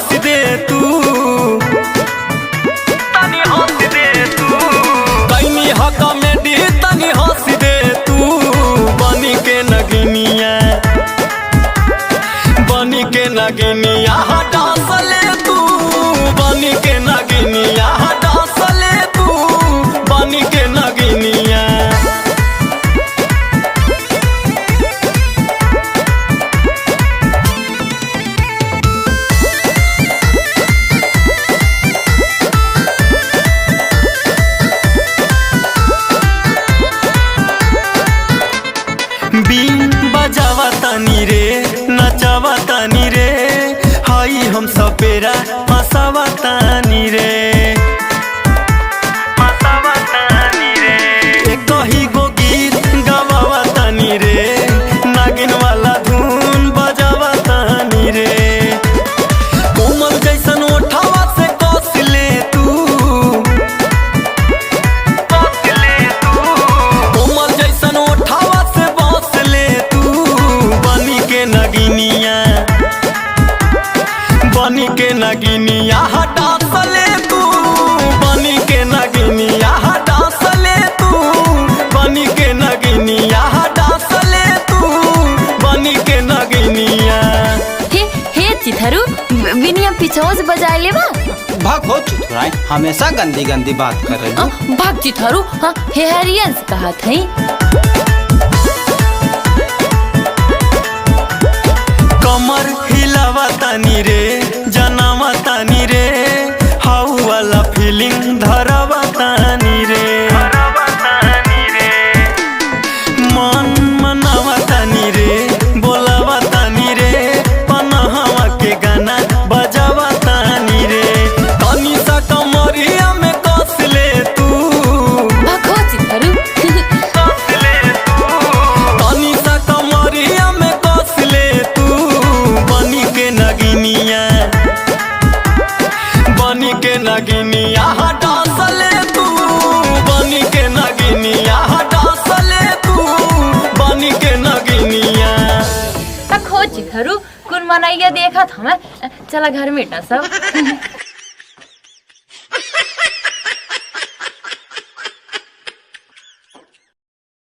हंस दे तू, तनी हंस दे तू। कैनी ह कॉमेडी तनी हंस दे तू। बनी के नगिनिया, बनी के नगिनिया डांस ले तू। बनी के नगिनिया डांस ले तू। बनी के नगिनिया बीन बजावा तानी रे, नचावा तानी रे। हाई हम सपेरा हंसावा तानी रे, हंसावा तानी रे। एक ही गो गीत गवावा तानी रे, नागिन वाला धुन बजावा तानी रे। कोमल जैसन ओठावा से कस ले तू, कस ले तू। कोमल जैसन ओठावा से बस ले तू। बनी के नगिनिया, बनी के नगिनिया डांस ले तू। बनी के नगिनिया डांस ले तू। बनी के नगिनिया डांस ले तू। बनी के नगिनिया। हे चिथरू, बिनिया पीछे से बजाए लेवा। भाग हो चुथुराई, हमेशा गंदी गंदी बात कर रही है। भाग चिथरू, हाँ हे हरियंस कहा थई। कमर हिलावा तानी रे, जनावा तानी रे। हाउ वाला फीलिंग धरावा तानी रे, मन मनावा तानी रे, बोलावा तानी रे। पनहवा के गाना बजावा तानी रे। तनी सा कमरिया में कस ले तू, भागो चिथरू। कस ले तू। तनी सा कमरिया में कस ले तू। बनी के नगिनिया, बनी के नगिनिया डांस ले तू। बनी के नगिनिया डांस ले तू। बनी के नगिनिया। खो चिथरू, कुन मनाइया देखा था मैं। चला घर में सब।